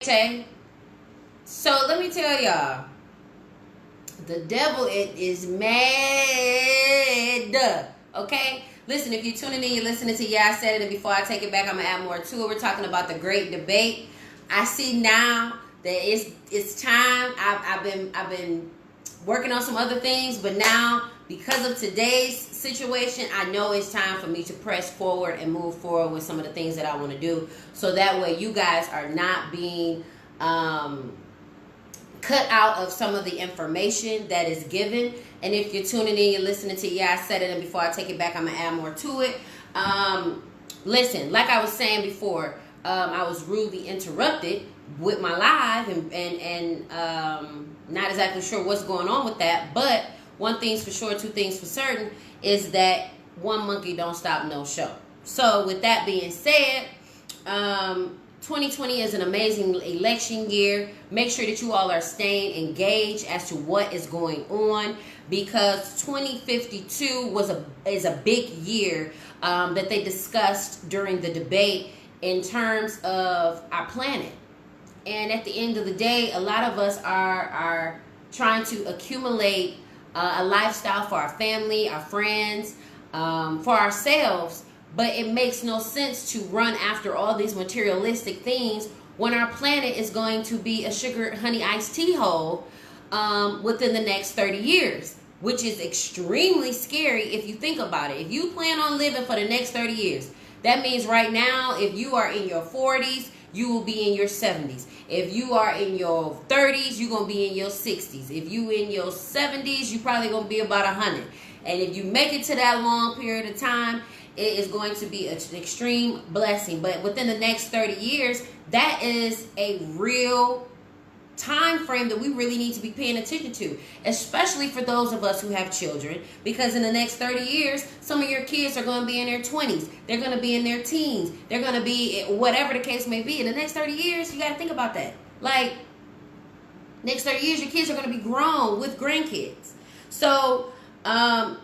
Tay. So let me tell y'all, the devil is mad. Okay? Listen, if you're tuning in, you're listening to Yeah, I Said It, and before I take it back, I'm gonna add more to it. We're talking about the great debate. I see now that it's time. I've been working on some other things, but now because of today's situation, I know it's time for me to press forward and move forward with some of the things that I want to do, so that way you guys are not being cut out of some of the information that is given. And if you're tuning in, you're listening to Yeah, I Said It, and before I take it back, I'm gonna add more to it. Listen, like I was saying before, I was rudely interrupted with my live, and not exactly sure what's going on with that. But one thing's for sure, two things for certain, is that one monkey don't stop no show. So with that being said, 2020 is an amazing election year. Make sure that you all are staying engaged as to what is going on, because 2052 is a big year that they discussed during the debate in terms of our planet. And at the end of the day, a lot of us are trying to accumulate a lifestyle for our family, our friends, for ourselves. But it makes no sense to run after all these materialistic things when our planet is going to be a sugar honey iced tea hole within the next 30 years, which is extremely scary if you think about it. If you plan on living for the next 30 years, that means right now, if you are in your 40s, you will be in your 70s. If you are in your 30s, you're going to be in your 60s. If you in your 70s, you're probably going to be about 100. And if you make it to that long period of time, it is going to be an extreme blessing. But within the next 30 years, that is a real time frame that we really need to be paying attention to, especially for those of us who have children, because in the next 30 years, some of your kids are going to be in their 20s. They're going to be in their teens. They're going to be whatever the case may be. In the next 30 years, you got to think about that. Like, next 30 years, your kids are going to be grown with grandkids. So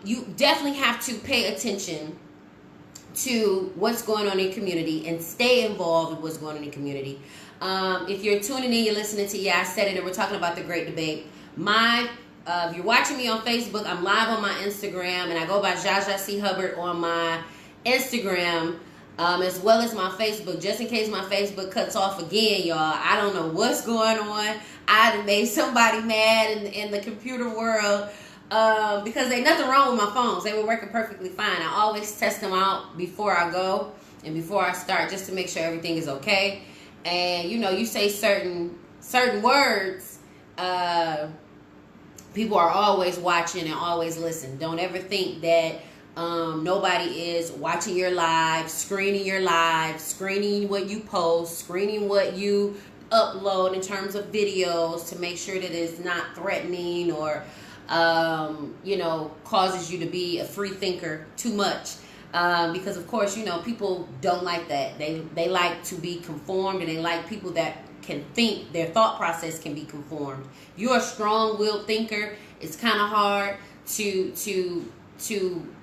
you definitely have to pay attention to what's going on in your community and stay involved with what's going on in your community. If you're tuning in, you're listening to Yeah, I Said It, and we're talking about the great debate. If you're watching me on Facebook, I'm live on my Instagram, and I go by Zsa Zsa Hubbard on my Instagram, as well as my Facebook. Just in case my Facebook cuts off again, y'all, I don't know what's going on. I done made somebody mad in the computer world. Because ain't nothing wrong with my phones. They were working perfectly fine. I always test them out before I go and before I start, just to make sure everything is okay. And you say certain words, people are always watching and always listen. Don't ever think that nobody is watching your live, screening what you post, screening what you upload in terms of videos, to make sure that it's not threatening or causes you to be a free thinker too much. Because of course, people don't like that. They like to be conformed, and they like people that can think, their thought process can be conformed. If you're a strong-willed thinker, it's kind of hard to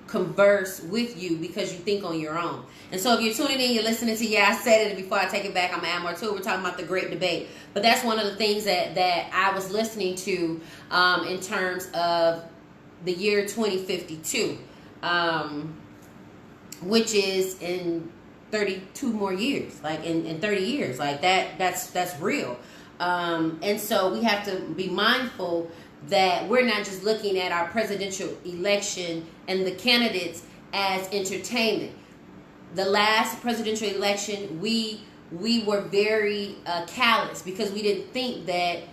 converse with you because you think on your own. And so if you're tuning in, you're listening to Yeah, I Said It, and before I take it back, I'm going to add more to it. We're talking about the great debate. But that's one of the things that I was listening to in terms of the year 2052, which is in 32 more years, like in 30 years. Like that's real. And so we have to be mindful that we're not just looking at our presidential election and the candidates as entertainment. The last presidential election, we were very callous because we didn't think that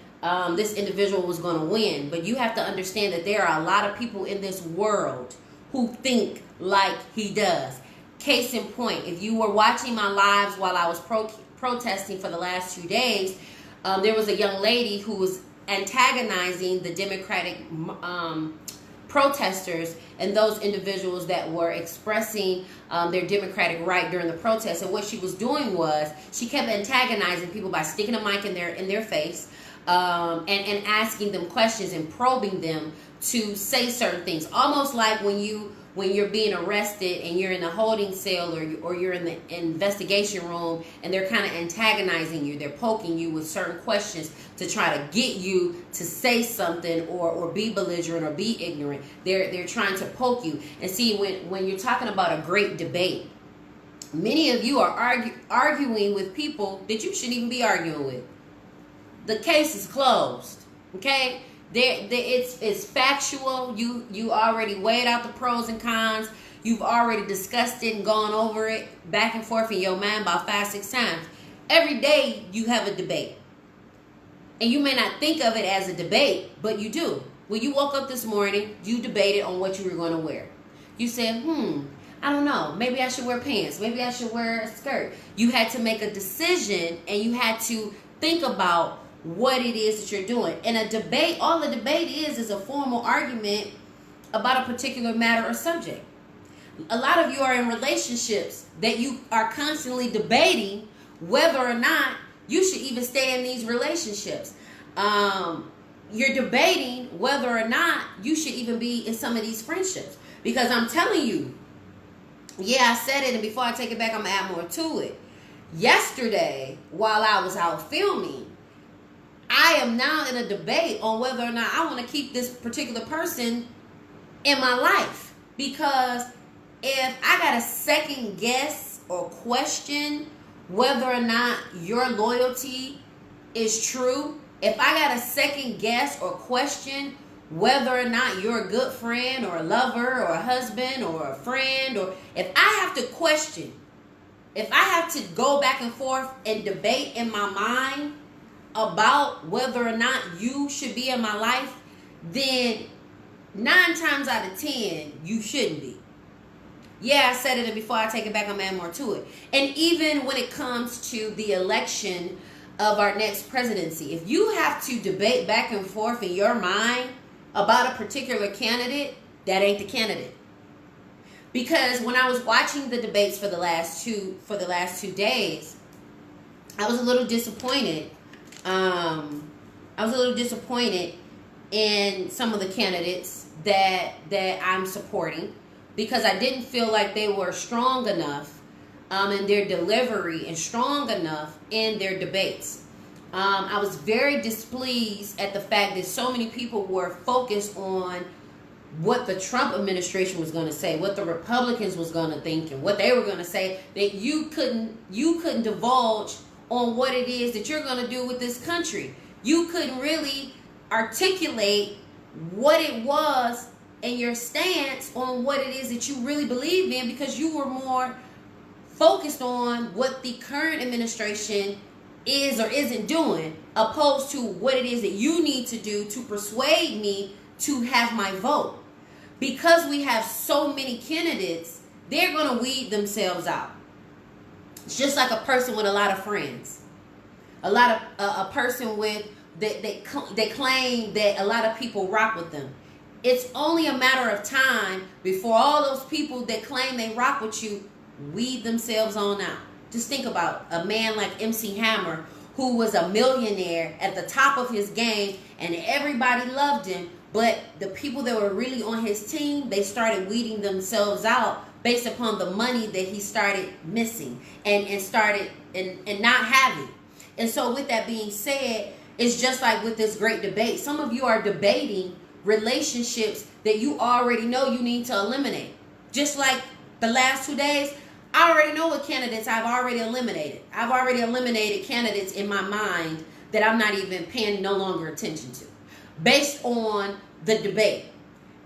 this individual was going to win. But you have to understand that there are a lot of people in this world who think like he does. Case in point, if you were watching my lives while I was protesting for the last 2 days, there was a young lady who was antagonizing the Democratic protesters and those individuals that were expressing their democratic right during the protest. And what she was doing was she kept antagonizing people by sticking a mic in their face and asking them questions and probing them to say certain things, almost like when you when you're being arrested and you're in the holding cell, or you're in the investigation room, and they're kind of antagonizing you. They're poking you with certain questions to try to get you to say something, or be belligerent or be ignorant. They're trying to poke you. And see, when you're talking about a great debate, many of you are arguing with people that you shouldn't even be arguing with. The case is closed. Okay? It's factual. You already weighed out the pros and cons. You've already discussed it and gone over it back and forth in your mind about 5-6 times. Every day you have a debate. And you may not think of it as a debate, but you do. When you woke up this morning, you debated on what you were going to wear. You said, I don't know. Maybe I should wear pants. Maybe I should wear a skirt. You had to make a decision, and you had to think about what it is that you're doing. In a debate, all the debate is a formal argument about a particular matter or subject. A lot of you are in relationships that you are constantly debating whether or not you should even stay in these relationships. You're debating whether or not you should even be in some of these friendships. Because I'm telling you, yeah, I said it, and before I take it back, I'm going to add more to it. Yesterday, while I was out filming, I am now in a debate on whether or not I want to keep this particular person in my life. Because if I got to second guess or question whether or not your loyalty is true, if I got to second guess or question whether or not you're a good friend or a lover or a husband or a friend, or if I have to question, if I have to go back and forth and debate in my mind about whether or not you should be in my life, then 9 times out of 10, you shouldn't be. Yeah, I said it, and before I take it back, I'm adding more to it. And even when it comes to the election of our next presidency, if you have to debate back and forth in your mind about a particular candidate, that ain't the candidate. Because when I was watching the debates for the last two days, I was a little disappointed. I was a little disappointed in some of the candidates that I'm supporting, because I didn't feel like they were strong enough in their delivery and strong enough in their debates. I was very displeased at the fact that so many people were focused on what the Trump administration was going to say, what the Republicans was going to think, and what they were going to say, that you couldn't divulge on what it is that you're going to do with this country. You couldn't really articulate what it was and your stance on what it is that you really believed in, because you were more focused on what the current administration is or isn't doing, opposed to what it is that you need to do to persuade me to have my vote. Because we have so many candidates, they're going to weed themselves out. It's just like a person with a lot of friends. A person with that claim that a lot of people rock with them. It's only a matter of time before all those people that claim they rock with you weed themselves on out. Just think about a man like MC Hammer, who was a millionaire at the top of his game, and everybody loved him, but the people that were really on his team, they started weeding themselves out based upon the money that he started missing and started and not having. And so with that being said, it's just like with this great debate. Some of you are debating relationships that you already know you need to eliminate. Just like the last 2 days, I already know what candidates I've already eliminated. I've already eliminated candidates in my mind that I'm not even paying no longer attention to, based on the debate.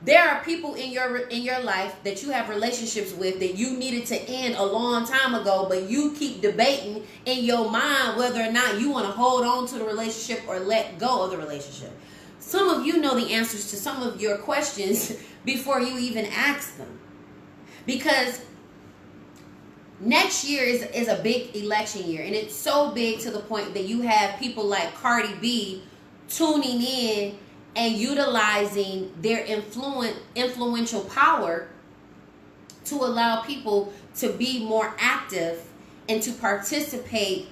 There are people in your life that you have relationships with that you needed to end a long time ago, but you keep debating in your mind whether or not you want to hold on to the relationship or let go of the relationship. Some of you know the answers to some of your questions before you even ask them. Because next year is a big election year, and it's so big to the point that you have people like Cardi B tuning in and utilizing their influential power to allow people to be more active and to participate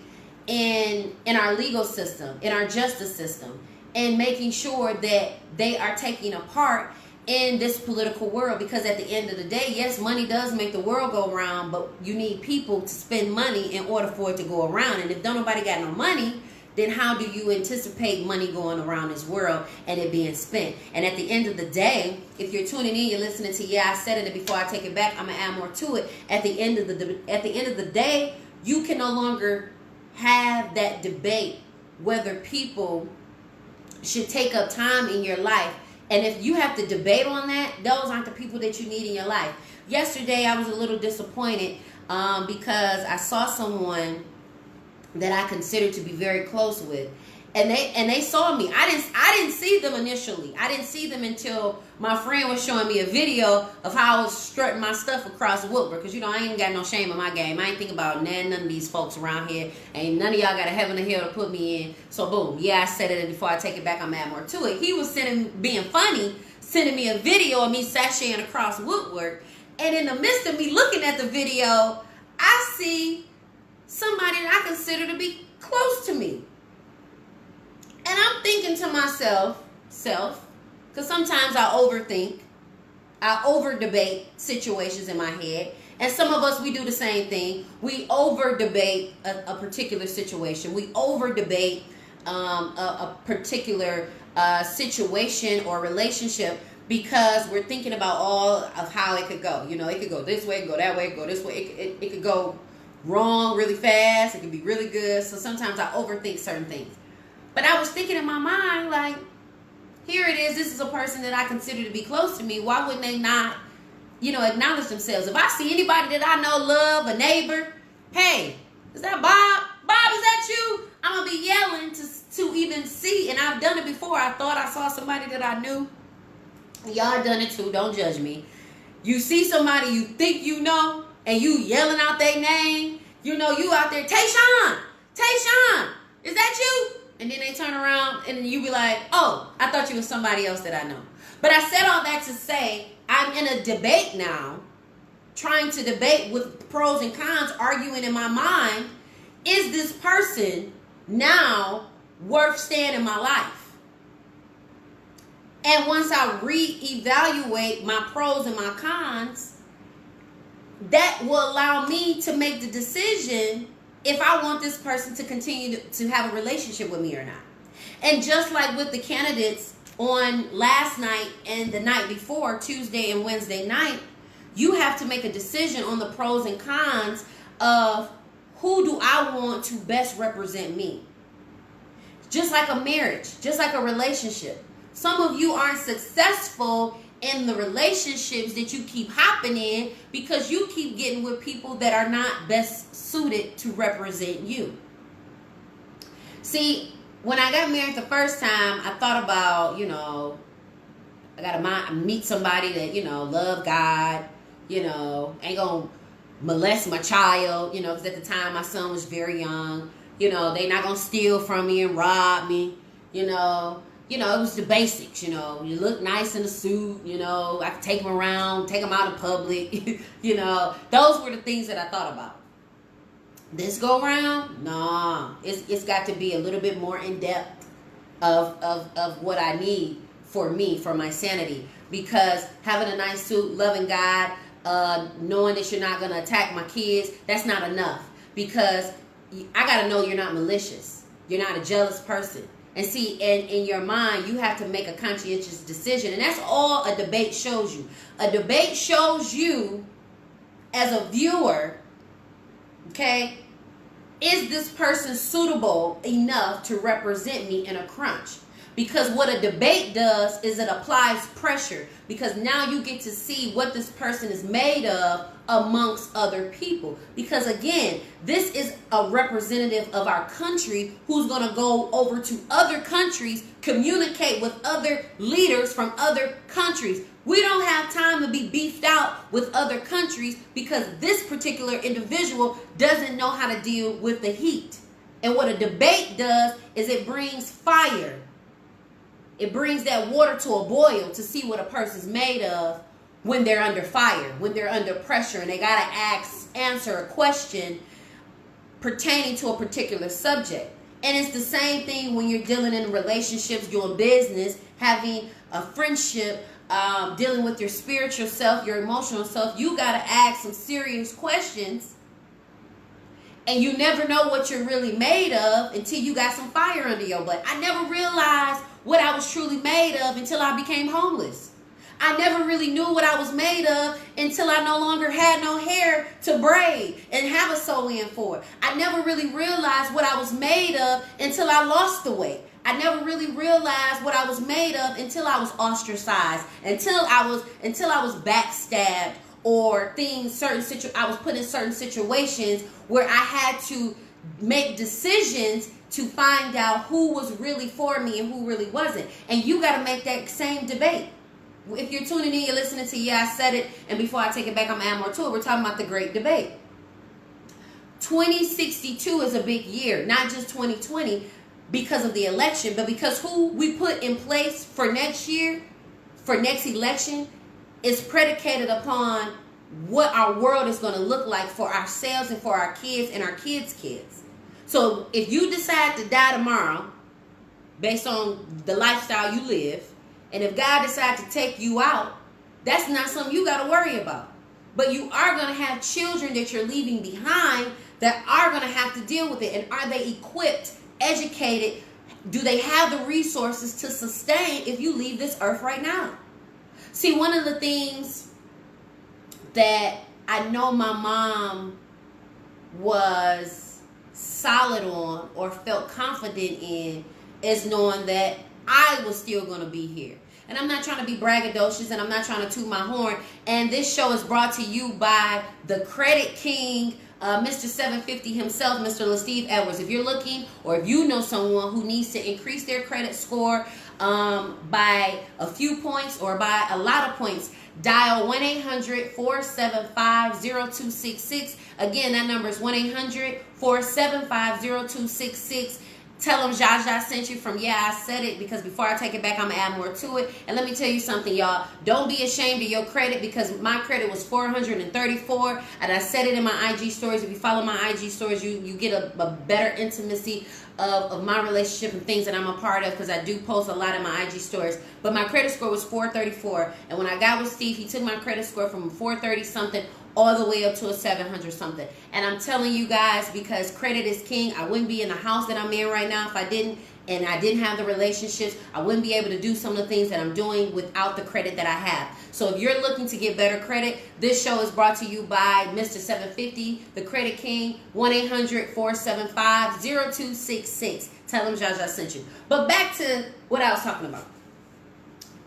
in our legal system, in our justice system, and making sure that they are taking a part in this political world, because at the end of the day, yes, money does make the world go around, but you need people to spend money in order for it to go around. And if don't nobody got no money, then how do you anticipate money going around this world and it being spent? And at the end of the day, if you're tuning in, you're listening to, yeah, I said it, and before I take it back, I'm gonna add more to it. At the end of the day, you can no longer have that debate whether people should take up time in your life. And if you have to debate on that, those aren't the people that you need in your life. Yesterday, I was a little disappointed because I saw someone that I considered to be very close with, and they saw me. I didn't see them initially. I didn't see them until my friend was showing me a video of how I was strutting my stuff across Woodward. Because, I ain't got no shame in my game. I ain't think about none of these folks around here. Ain't none of y'all got a heaven or hell to put me in. So, boom. Yeah, I said it, and before I take it back, I'm add more to it. He was being funny, sending me a video of me sashaying across Woodward. And in the midst of me looking at the video, I see somebody that I consider to be close to me. And I'm thinking to myself, because sometimes I overthink, I over-debate situations in my head. And some of us, we do the same thing. We over-debate a particular situation. We over-debate a particular situation or relationship because we're thinking about all of how it could go. It could go this way, it could go that way, it could go this way. It could go wrong really fast. It could be really good. So sometimes I overthink certain things. But I was thinking in my mind, like, here it is. This is a person that I consider to be close to me. Why wouldn't they not, acknowledge themselves? If I see anybody that I know, love, a neighbor, hey, is that Bob? Bob, is that you? I'm going to be yelling to even see. And I've done it before. I thought I saw somebody that I knew. Y'all done it too. Don't judge me. You see somebody you think you know, and you yelling out their name. You out there, Tayshawn, is that you? And then they turn around and you be like, oh, I thought you was somebody else that I know. But I said all that to say, I'm in a debate now, trying to debate with pros and cons, arguing in my mind, is this person now worth staying in my life? And once I reevaluate my pros and my cons, that will allow me to make the decision if I want this person to continue to have a relationship with me or not. And just like with the candidates on last night and the night before, Tuesday and Wednesday night, you have to make a decision on the pros and cons of who do I want to best represent me. Just like a marriage, just like a relationship. Some of you aren't successful in the relationships that you keep hopping in because you keep getting with people that are not best suited to represent you. See, when I got married the first time, I thought about, I gotta meet somebody that, love God, ain't gonna molest my child, because at the time my son was very young, they not gonna steal from me and rob me, it was the basics, you look nice in a suit, I could take them around, take them out in public, those were the things that I thought about. This go around, nah, it's got to be a little bit more in depth of what I need for me, for my sanity, because having a nice suit, loving God, knowing that you're not going to attack my kids, that's not enough, because I got to know you're not malicious, you're not a jealous person. And see, in your mind, you have to make a conscientious decision. And that's all a debate shows you. A debate shows you, as a viewer, okay, is this person suitable enough to represent me in a crunch? Because what a debate does is it applies pressure. Because now you get to see what this person is made of amongst other people. Because again, this is a representative of our country who's going to go over to other countries, communicate with other leaders from other countries. We don't have time to be beefed out with other countries because this particular individual doesn't know how to deal with the heat. And what a debate does is it brings fire. It brings that water to a boil to see what a person's made of when they're under fire, when they're under pressure, and they got to answer a question pertaining to a particular subject. And it's the same thing when you're dealing in relationships, doing business, having a friendship, dealing with your spiritual self, your emotional self, you got to ask some serious questions. And you never know what you're really made of until you got some fire under your butt. I never realized what I was truly made of until I became homeless. I never really knew what I was made of until I no longer had no hair to braid and have a sew-in for. I never really realized what I was made of until I lost the weight. I never really realized what I was made of until I was ostracized, until I was backstabbed, or I was put in certain situations where I had to make decisions to find out who was really for me and who really wasn't. And you got to make that same debate. If you're tuning in, you're listening to Yeah, I Said It, and before I take it back, I'm going to add more to it. We're talking about the great debate. 2062 is a big year, not just 2020 because of the election, but because who we put in place for next year, for next election, is predicated upon what our world is going to look like for ourselves and for our kids and our kids' kids. So if you decide to die tomorrow based on the lifestyle you live, and if God decides to take you out, that's not something you got to worry about. But you are going to have children that you're leaving behind that are going to have to deal with it. And are they equipped, educated? Do they have the resources to sustain if you leave this earth right now? See, one of the things that I know my mom was solid on or felt confident in is knowing that I was still going to be here. And I'm not trying to be braggadocious, and I'm not trying to toot my horn. And this show is brought to you by the Credit King, Mr. 750 himself, Mr. LaSteve Edwards. If you're looking, or if you know someone who needs to increase their credit score by a few points or by a lot of points, dial 1-800-475-0266. Again, that number is 1-800-475-0266. Tell them Zsa Zsa sent you from Yeah, I Said It, because before I take it back, I'm going to add more to it. And let me tell you something, y'all. Don't be ashamed of your credit, because my credit was 434, and I said it in my IG stories. If you follow my IG stories, you get a better intimacy of my relationship and things that I'm a part of, because I do post a lot in my IG stories. But my credit score was 434, and when I got with Steve, he took my credit score from 430-something all the way up to a 700-something. And I'm telling you guys, because credit is king, I wouldn't be in the house that I'm in right now if I didn't. And I didn't have the relationships. I wouldn't be able to do some of the things that I'm doing without the credit that I have. So if you're looking to get better credit, this show is brought to you by Mr. 750, the Credit King, 1-800-475-0266. Tell them Zsa Zsa sent you. But back to what I was talking about.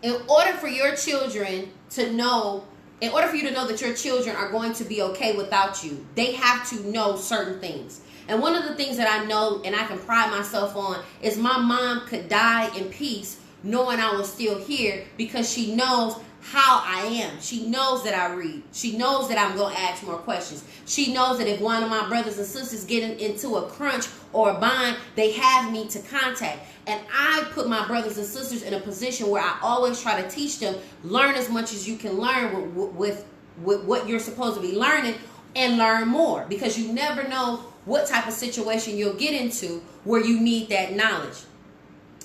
In order for your children to know, in order for you to know that your children are going to be okay without you, they have to know certain things. And one of the things that I know and I can pride myself on is my mom could die in peace knowing I was still here, because she knows how I am. She knows that I read. She knows that I'm going to ask more questions. She knows that if one of my brothers and sisters get into a crunch or a bind, they have me to contact. And I put my brothers and sisters in a position where I always try to teach them, learn as much as you can learn with what you're supposed to be learning, and learn more, because you never know what type of situation you'll get into where you need that knowledge.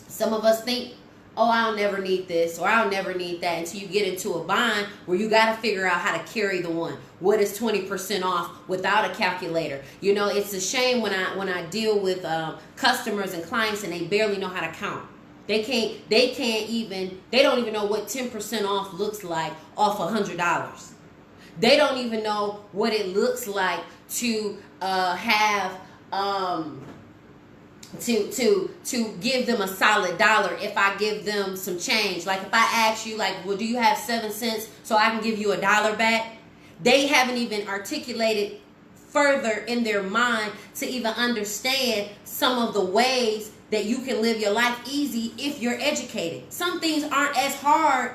Some of us think, oh, I'll never need this or I'll never need that, until you get into a bind where you got to figure out how to carry the one. What is 20% off without a calculator? You know, it's a shame when I deal with customers and clients and they barely know how to count. They don't even know what 10% off looks like off $100. They don't even know what it looks like to have to give them a solid dollar if I give them some change. Like if I ask you, like, well, do you have 7 cents so I can give you $1 back? They haven't even articulated further in their mind to even understand some of the ways that you can live your life easy if you're educated. Some things aren't as hard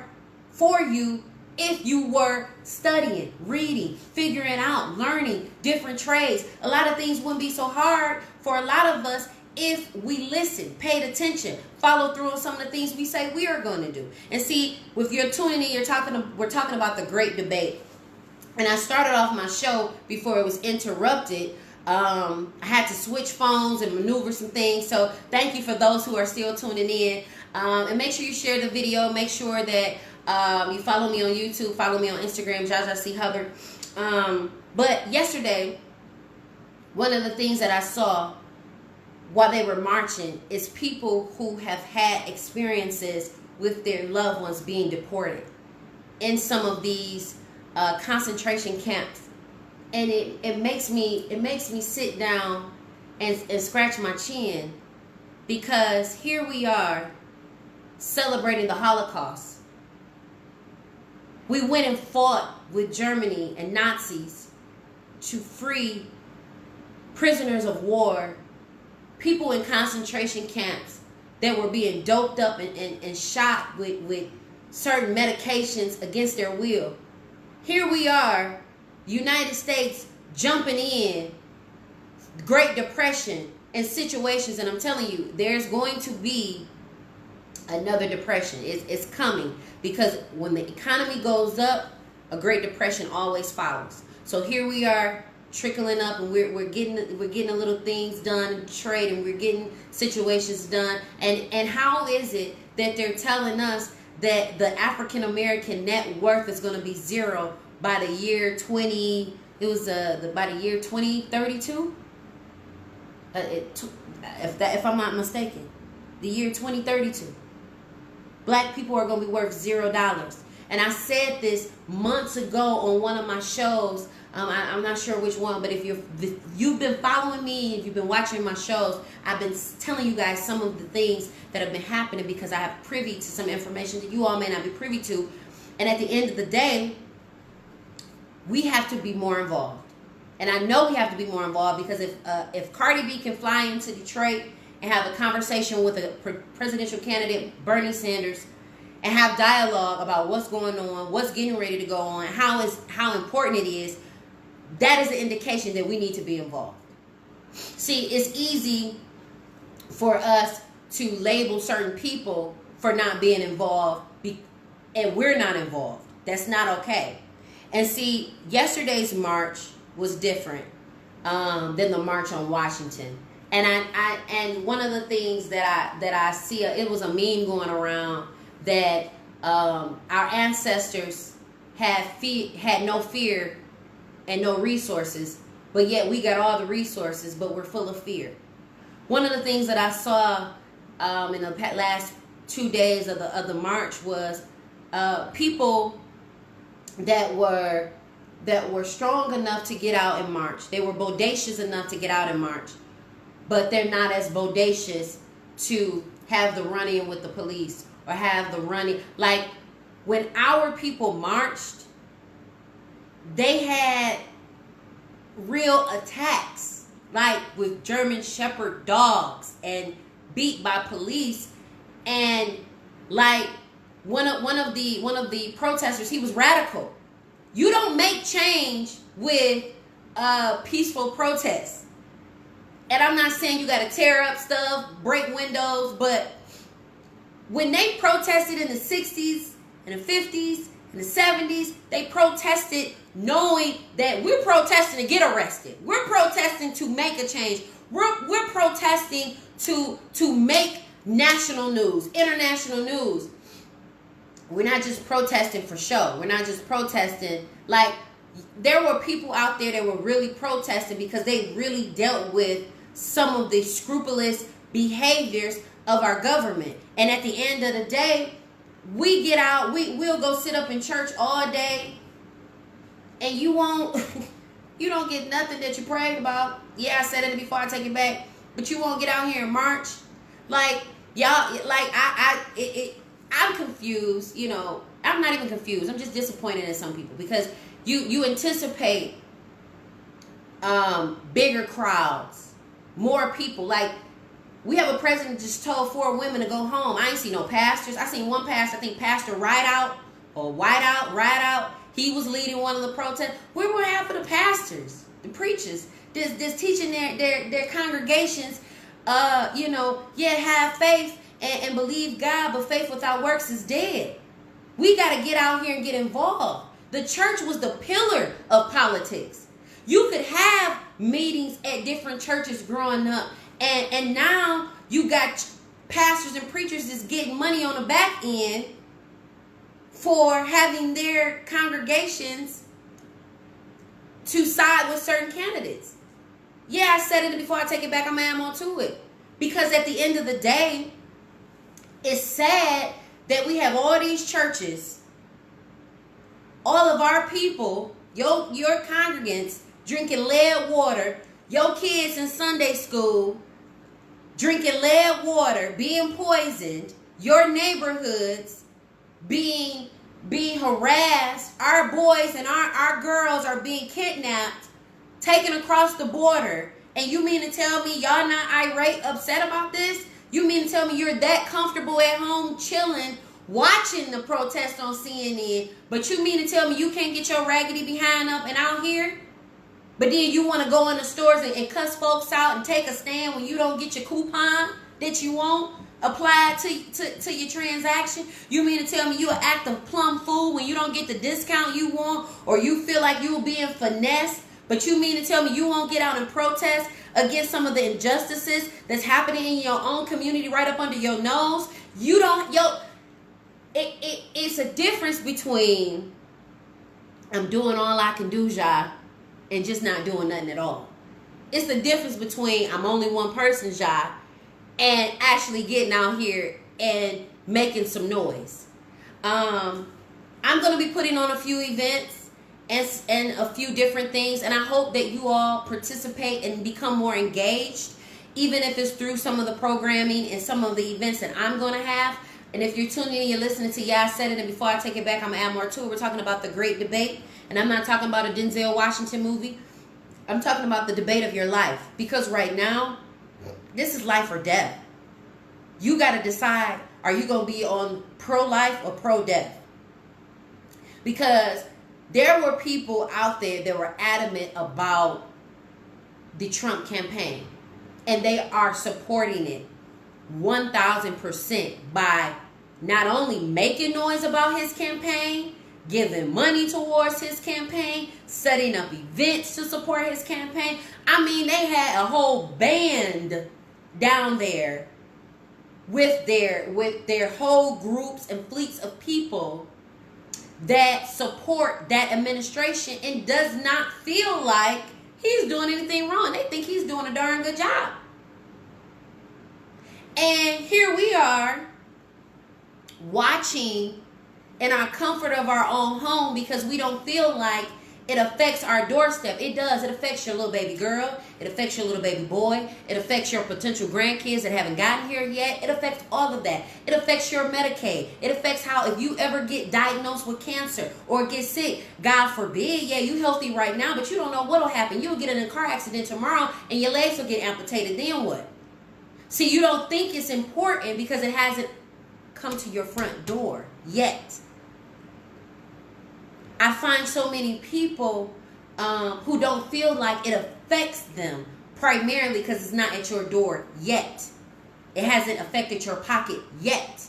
for you if you were studying, reading, figuring out, learning different trades. A lot of things wouldn't be so hard for a lot of us if we listened, paid attention, followed through on some of the things we say we are going to do. And see, if you're tuning in, we're talking about the great debate. And I started off my show before it was interrupted. I had to switch phones and maneuver some things. So thank you for those who are still tuning in. And make sure you share the video. Make sure that You follow me on YouTube, follow me on Instagram, Zsa Zsa Hubbard. But yesterday, one of the things that I saw while they were marching is people who have had experiences with their loved ones being deported in some of these concentration camps, and it makes me sit down and scratch my chin, because here we are celebrating the Holocaust. We went and fought with Germany and Nazis to free prisoners of war, people in concentration camps that were being doped up and shot with certain medications against their will. Here we are, United States, jumping in, Great Depression and situations, and I'm telling you, there's going to be another depression. It's coming, because when the economy goes up, a Great Depression always follows. So here we are, trickling up, and we're getting a little things done in trade, and we're getting situations done. And how is it that they're telling us that the African American net worth is going to be zero by the year 2032? If I'm not mistaken, the year 2032. Black people are going to be worth $0. And I said this months ago on one of my shows. I'm not sure which one, but if you've been following me, if you've been watching my shows, I've been telling you guys some of the things that have been happening, because I have privy to some information that you all may not be privy to. And at the end of the day, we have to be more involved. And I know we have to be more involved, because if Cardi B can fly into Detroit and have a conversation with a presidential candidate, Bernie Sanders, and have dialogue about what's going on, what's getting ready to go on, how important it is, that is an indication that we need to be involved. See, it's easy for us to label certain people for not being involved, and we're not involved. That's not okay. And see, yesterday's march was different than the march on Washington. And and one of the things that I see, it was a meme going around that our ancestors had no fear and no resources, but yet we got all the resources, but we're full of fear. One of the things that I saw in the last 2 days of the march was people that were strong enough to get out and march. They were bodacious enough to get out and march, but they're not as bodacious to have the run-in with the police, or have the running. Like, when our people marched, they had real attacks, like with German Shepherd dogs, and beat by police. And like one of the protesters, he was radical. You don't make change with peaceful protests. And I'm not saying you got to tear up stuff, break windows, but when they protested in the 60s and the 50s and the 70s, they protested knowing that we're protesting to get arrested. We're protesting to make a change. We're protesting to make national news, international news. We're not just protesting for show. We're not just protesting. Like, there were people out there that were really protesting because they really dealt with some of the scrupulous behaviors of our government. And at the end of the day, we get out, we'll go sit up in church all day, and you don't get nothing that you prayed about. Yeah, I said it before, I take it back. But you won't get out here and march. Like, y'all, like, I'm confused, you know. I'm not even confused. I'm just disappointed in some people, because you anticipate bigger crowds, more people. Like, we have a president just told 4 women to go home. I ain't see no pastors. I seen one pastor, I think Pastor Rideout. He was leading one of the protests. Where were half of the pastors, the preachers, that's teaching their congregations, have faith and believe God, but faith without works is dead. We got to get out here and get involved. The church was the pillar of politics. You could have meetings at different churches growing up, and now you got pastors and preachers that's getting money on the back end for having their congregations to side with certain candidates. Yeah, I said it before. I take it back. I'm on to it. Because at the end of the day, it's sad that we have all these churches, all of our people, your congregants drinking lead water, your kids in Sunday school drinking lead water, being poisoned, your neighborhoods being harassed, our boys and our girls are being kidnapped, taken across the border. And you mean to tell me y'all not irate, upset about this? You mean to tell me you're that comfortable at home chilling, watching the protest on CNN, but you mean to tell me you can't get your raggedy behind up and out here? But then you want to go in the stores and cuss folks out and take a stand when you don't get your coupon that you want applied to your transaction? You mean to tell me you'll act a plum fool when you don't get the discount you want, or you feel like you're being finessed? But you mean to tell me you won't get out and protest against some of the injustices that's happening in your own community right up under your nose? You don't, it's a difference between I'm doing all I can do, Zsa, and just not doing nothing at all. It's the difference between I'm only one person, Zsa, and actually getting out here and making some noise. I'm going to be putting on a few events and a few different things, and I hope that you all participate and become more engaged, even if it's through some of the programming and some of the events that I'm going to have. And if you're tuning in, you're listening to I Said It, and before I take it back, I'm going to add more to it. We're talking about the great debate, and I'm not talking about a Denzel Washington movie. I'm talking about the debate of your life, because right now, this is life or death. You got to decide, are you going to be on pro-life or pro-death? Because there were people out there that were adamant about the Trump campaign, and they are supporting it 1,000% by not only making noise about his campaign, giving money towards his campaign, setting up events to support his campaign. I mean, they had a whole band down there with their whole groups and fleets of people that support that administration and does not feel like he's doing anything wrong. They think he's doing a darn good job. And here we are watching in our comfort of our own home because we don't feel like it affects our doorstep. It does. It affects your little baby girl. It affects your little baby boy. It affects your potential grandkids that haven't gotten here yet. It affects all of that. It affects your Medicaid. It affects how if you ever get diagnosed with cancer or get sick, God forbid, yeah, you healthy right now, but you don't know what'll happen. You'll get in a car accident tomorrow and your legs will get amputated. Then what? See, you don't think it's important because it hasn't come to your front door yet. I find so many people who don't feel like it affects them primarily because it's not at your door yet. It hasn't affected your pocket yet.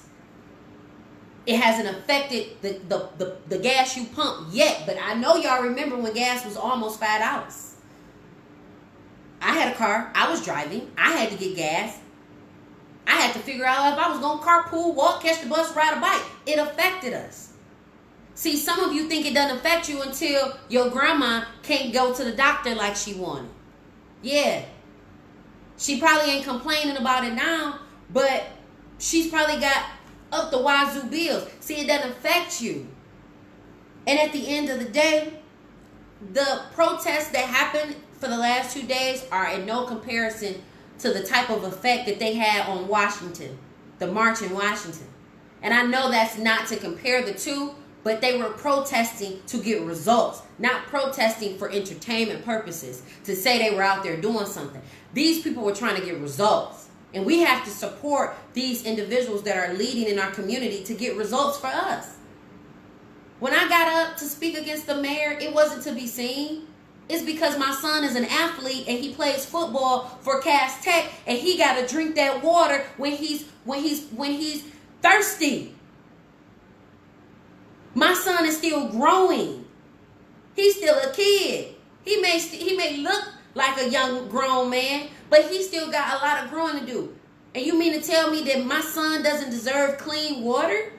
It hasn't affected the gas you pump yet. But I know y'all remember when gas was almost $5. I had a car. I was driving. I had to get gas. I had to figure out if I was going to carpool, walk, catch the bus, ride a bike. It affected us. See, some of you think it doesn't affect you until your grandma can't go to the doctor like she wanted. Yeah. She probably ain't complaining about it now, but she's probably got up the wazoo bills. See, it doesn't affect you. And at the end of the day, the protests that happened for the last 2 days are in no comparison to the type of effect that they had on Washington, the march in Washington. And I know that's not to compare the two, but they were protesting to get results, not protesting for entertainment purposes, to say they were out there doing something. These people were trying to get results. And we have to support these individuals that are leading in our community to get results for us. When I got up to speak against the mayor, it wasn't to be seen. It's because my son is an athlete and he plays football for Cass Tech, and he got to drink that water when he's thirsty. My son is still growing. He's still a kid. He may look like a young grown man, but he still got a lot of growing to do. And you mean to tell me that my son doesn't deserve clean water?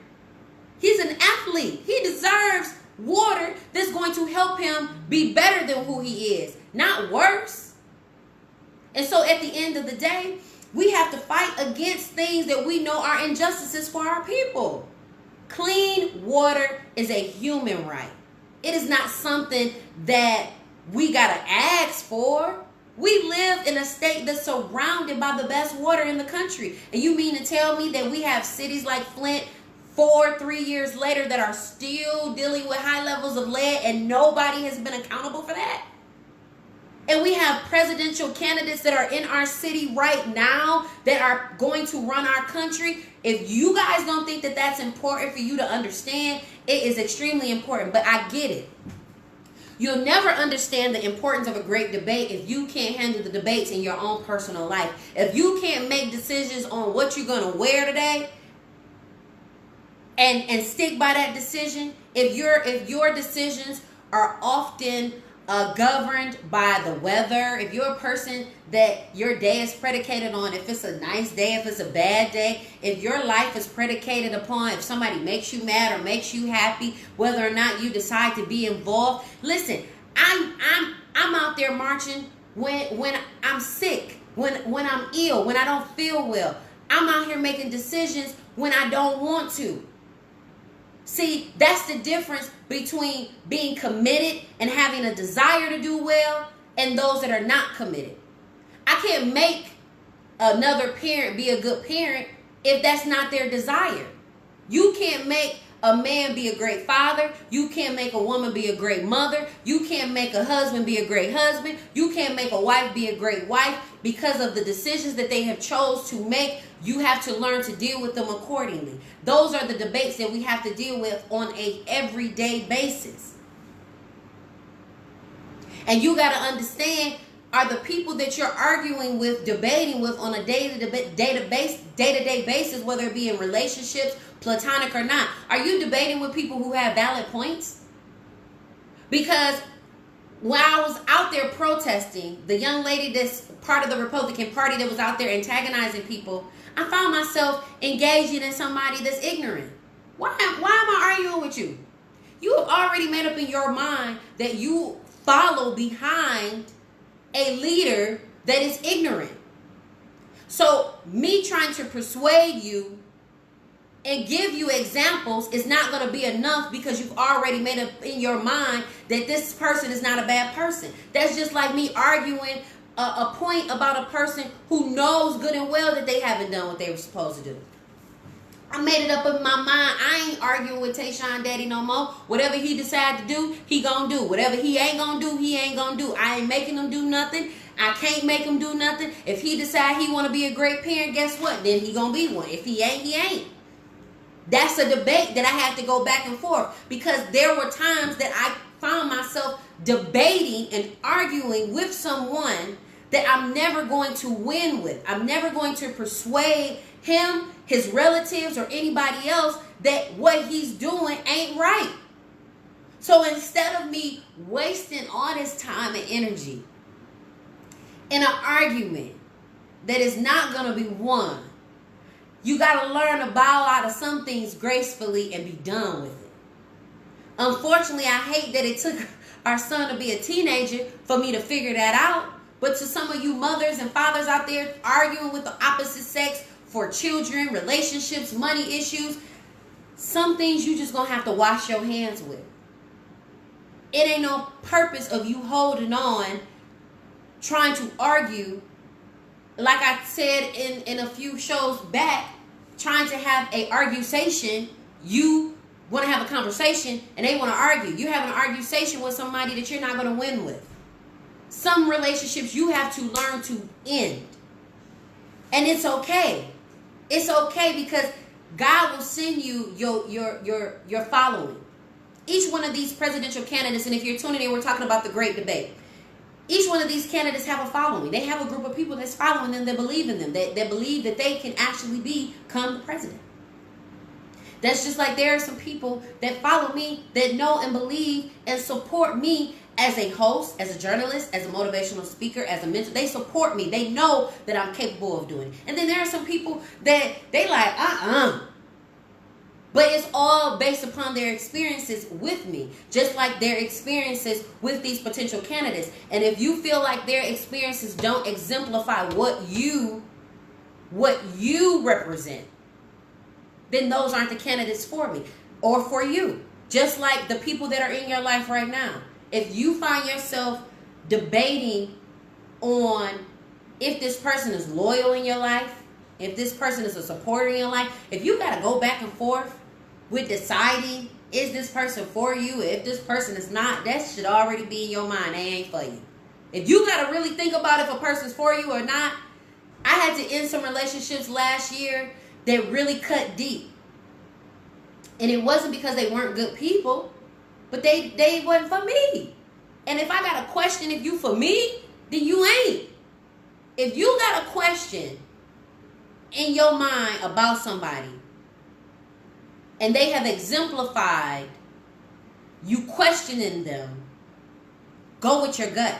He's an athlete. He deserves water that's going to help him be better than who he is, not worse. And so at the end of the day, we have to fight against things that we know are injustices for our people. Clean water is a human right. It is not something that we got to ask for. We live in a state that's surrounded by the best water in the country. And you mean to tell me that we have cities like Flint 3 years later that are still dealing with high levels of lead and nobody has been accountable for that? And we have presidential candidates that are in our city right now that are going to run our country. If you guys don't think that that's important for you to understand, it is extremely important. But I get it. You'll never understand the importance of a great debate if you can't handle the debates in your own personal life. If you can't make decisions on what you're going to wear today and stick by that decision, if your decisions are often governed by the weather, if you're a person that your day is predicated on if it's a nice day, if it's a bad day, if your life is predicated upon if somebody makes you mad or makes you happy, whether or not you decide to be involved. Listen, I'm out there marching when I'm sick, when I'm ill, when I don't feel well. I'm out here making decisions when I don't want to. See, that's the difference between being committed and having a desire to do well and those that are not committed. I can't make another parent be a good parent if that's not their desire. You can't make a man be a great father. You can't make a woman be a great mother. You can't make a husband be a great husband. You can't make a wife be a great wife because of the decisions that they have chose to make. You have to learn to deal with them accordingly. Those are the debates that we have to deal with on a everyday basis. And you got to understand, are the people that you're arguing with, debating with on a day-to-day basis, whether it be in relationships, platonic or not, are you debating with people who have valid points? Because when I was out there protesting, the young lady that's part of the Republican Party that was out there antagonizing people, I found myself engaging in somebody that's ignorant. Why am I arguing with you? You have already made up in your mind that you follow behind a leader that is ignorant. So me trying to persuade you and give you examples is not going to be enough because you've already made up in your mind that this person is not a bad person. That's just like me arguing a point about a person who knows good and well that they haven't done what they were supposed to do. I made it up in my mind. I ain't arguing with Tayshawn Daddy no more. Whatever he decide to do, he gonna do. Whatever he ain't gonna do, he ain't gonna do. I ain't making him do nothing. I can't make him do nothing. If he decide he want to be a great parent, guess what? Then he gonna be one. If he ain't, he ain't. That's a debate that I have to go back and forth because there were times that I found myself debating and arguing with someone that I'm never going to win with. I'm never going to persuade him, his relatives, or anybody else that what he's doing ain't right. So instead of me wasting all this time and energy in an argument that is not going to be won, you got to learn to bow out of some things gracefully and be done with it. Unfortunately, I hate that it took our son to be a teenager for me to figure that out. But to some of you mothers and fathers out there arguing with the opposite sex for children, relationships, money issues, some things you just going to have to wash your hands with. It ain't no purpose of you holding on, trying to argue, like I said in a few shows back, trying to have a argusation. You want to have a conversation and they want to argue. You're having an argusation with somebody that you're not going to win with. Some relationships you have to learn to end. And it's okay. It's okay because God will send you your following. Each one of these presidential candidates, and if you're tuning in, we're talking about the great debate. Each one of these candidates have a following. They have a group of people that's following them, that believe in them, that believe that they can actually become the president. That's just like there are some people that follow me that know and believe and support me as a host, as a journalist, as a motivational speaker, as a mentor. They support me. They know that I'm capable of doing it. And then there are some people that they like, But it's all based upon their experiences with me, just like their experiences with these potential candidates. And if you feel like their experiences don't exemplify what you represent, then those aren't the candidates for me or for you. Just like the people that are in your life right now. If you find yourself debating on if this person is loyal in your life, if this person is a supporter in your life, if you got to go back and forth with deciding, is this person for you? If this person is not, that should already be in your mind. They ain't for you. If you got to really think about if a person's for you or not, I had to end some relationships last year that really cut deep. And it wasn't because they weren't good people, but they wasn't for me. And if I got a question if you for me, then you ain't. If you got a question in your mind about somebody, and they have exemplified you questioning them, go with your gut.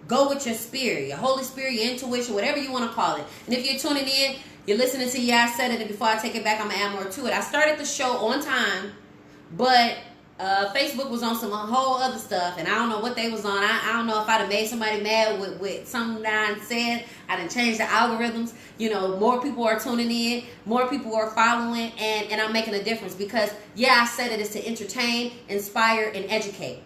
Go with your spirit, your Holy Spirit, your intuition, whatever you want to call it. And if you're tuning in, you're listening to I Said It, and before I take it back, I'm going to add more to it. I started the show on time, but Facebook was on some whole other stuff, and I don't know what they was on. I don't know if I'd have made somebody mad with something that I said. I done changed the algorithms. You know, more people are tuning in, more people are following, and I'm making a difference because, I said it is to entertain, inspire, and educate.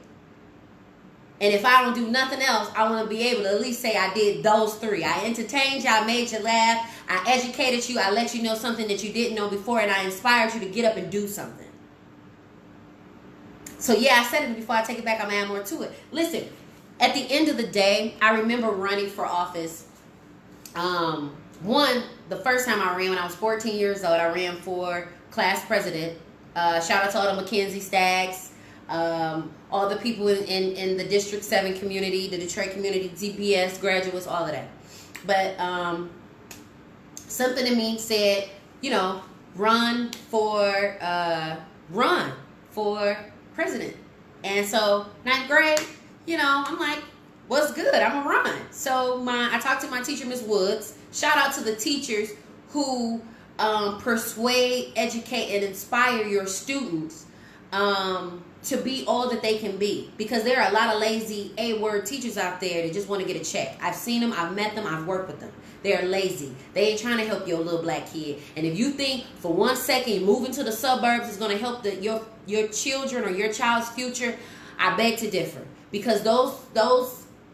And if I don't do nothing else, I want to be able to at least say I did those three. I entertained you, I made you laugh, I educated you, I let you know something that you didn't know before, and I inspired you to get up and do something. So I said it before I take it back, I'm going to add more to it. Listen, at the end of the day, I remember running for office. The first time I ran when I was 14 years old, I ran for class president. Shout out to all the Mackenzie Stags. All the people in the District 7 community, the Detroit community, DBS, graduates, all of that. But something in me said, run for president. And so 9th grade, I'm like, what's good? I'm gonna run. So I talked to my teacher, Miss Woods. Shout out to the teachers who persuade, educate, and inspire your students to be all that they can be, because there are a lot of lazy A-word teachers out there that just want to get a check. I've seen them, I've met them, I've worked with them. They're lazy. They ain't trying to help your little black kid. And if you think for 1 second moving to the suburbs is going to help your children or your child's future, I beg to differ, because those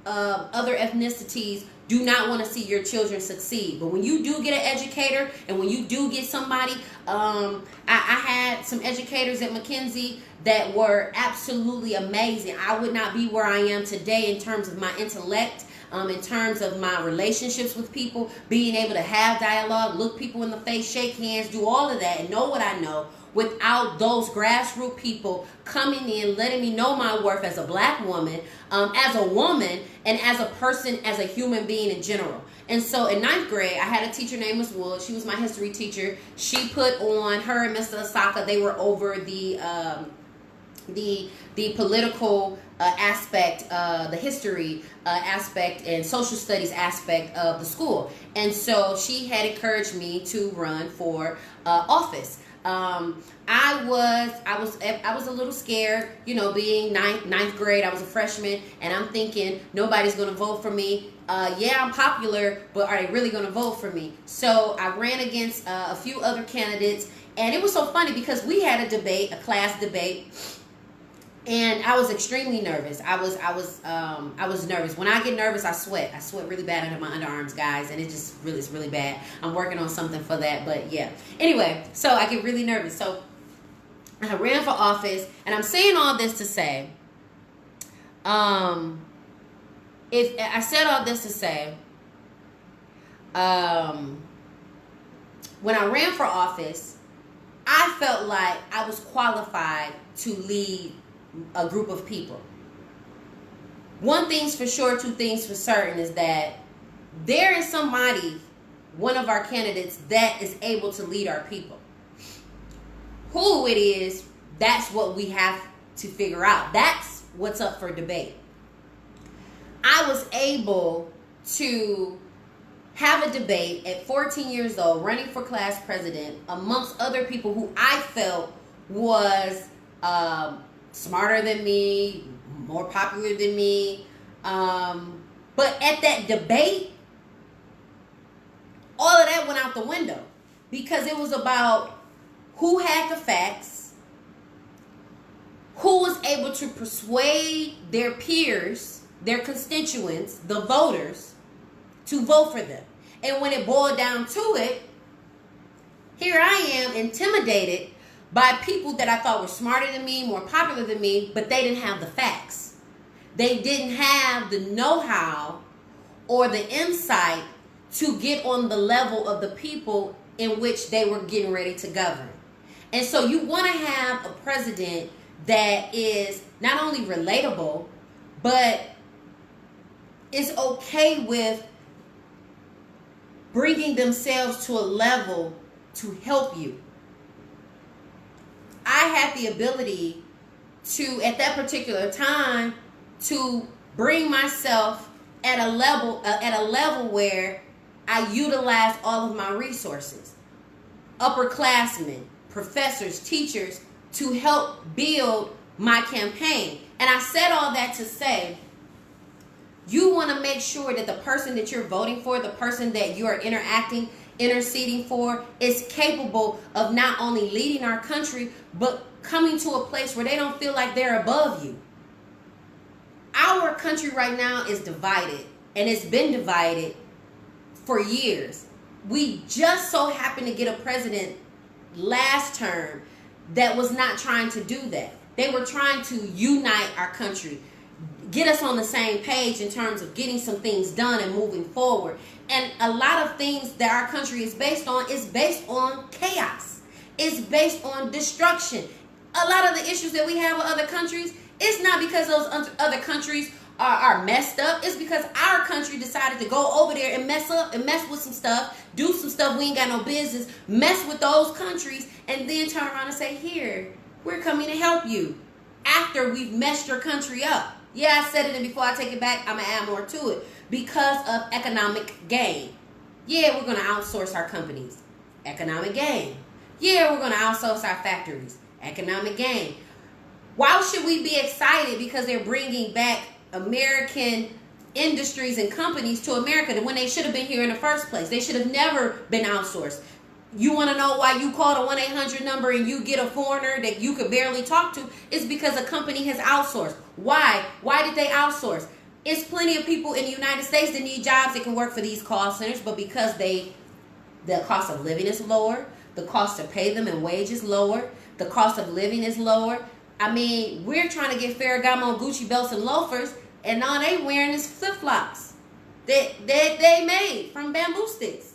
other ethnicities do not want to see your children succeed. But when you do get an educator, and when you do get somebody, I had some educators at Mackenzie that were absolutely amazing. I would not be where I am today in terms of my intellect, in terms of my relationships with people, being able to have dialogue, look people in the face, shake hands, do all of that, and know what I know, without those grassroots people coming in, letting me know my worth as a black woman, as a woman, and as a person, as a human being in general. And so in 9th grade, I had a teacher named Miss Wood. She was my history teacher. She put on, her and Mr. Asaka, they were over the political aspect, the history aspect, and social studies aspect of the school. And so she had encouraged me to run for office. I was a little scared, being ninth grade. I was a freshman, and I'm thinking nobody's going to vote for me. I'm popular, but are they really going to vote for me? So I ran against a few other candidates, and it was so funny because we had a debate, a class debate, and I was extremely nervous. I was nervous. When I get nervous, I sweat. I sweat really bad under my underarms, guys, and it's really bad. I'm working on something for that, but yeah. Anyway, so I get really nervous. So I ran for office, and I'm saying all this to say, if I said all this to say, when I ran for office, I felt like I was qualified to lead a group of people. One thing's for sure, two things for certain, is that there is somebody, one of our candidates, that is able to lead our people. Who it is, that's what we have to figure out. That's what's up for debate. I was able to have a debate at 14 years old, running for class president, amongst other people who I felt was smarter than me, more popular than me. But at that debate, all of that went out the window because it was about who had the facts, who was able to persuade their peers, their constituents, the voters, to vote for them. And when it boiled down to it, here I am intimidated by people that I thought were smarter than me, more popular than me, but they didn't have the facts. They didn't have the know-how or the insight to get on the level of the people in which they were getting ready to govern. And so you want to have a president that is not only relatable, but is okay with bringing themselves to a level to help you. I had the ability to, at that particular time, to bring myself at a level where I utilized all of my resources. Upperclassmen, professors, teachers, to help build my campaign. And I said all that to say, you want to make sure that the person that you're voting for, the person that you are interceding for, is capable of not only leading our country, but coming to a place where they don't feel like they're above you. Our country right now is divided, and it's been divided for years. We just so happened to get a president last term that was not trying to do that. They were trying to unite our country, get us on the same page in terms of getting some things done and moving forward. And a lot of things that our country is based on chaos. It's based on destruction. A lot of the issues that we have with other countries, it's not because those other countries are messed up. It's because our country decided to go over there and mess up and mess with some stuff, do some stuff we ain't got no business, mess with those countries, and then turn around and say, here, we're coming to help you after we've messed your country up. Yeah, I said it, and before I take it back, I'm going to add more to it. Because of economic gain. Yeah, we're going to outsource our companies. Economic gain. Yeah, we're going to outsource our factories. Economic gain. Why should we be excited because they're bringing back American industries and companies to America when they should have been here in the first place? They should have never been outsourced. You want to know why you call a 1-800 number and you get a foreigner that you could barely talk to? It's because a company has outsourced. Why? Why did they outsource? It's plenty of people in the United States that need jobs that can work for these call centers, but because the cost of living is lower, the cost to pay them in wages lower, the cost of living is lower. I mean, we're trying to get Ferragamo, Gucci belts and loafers, and all they wearing is flip-flops that they made from bamboo sticks.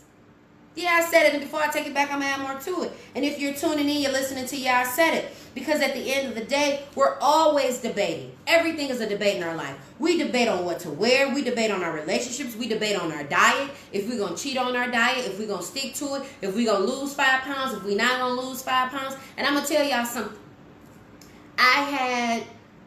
Yeah, I said it, and before I take it back, I'm going to add more to it. And if you're tuning in, you're listening to I said it. Because at the end of the day, we're always debating. Everything is a debate in our life. We debate on what to wear. We debate on our relationships. We debate on our diet. If we're going to cheat on our diet. If we're going to stick to it. If we're going to lose 5 pounds. If we're not going to lose 5 pounds. And I'm going to tell y'all something. I had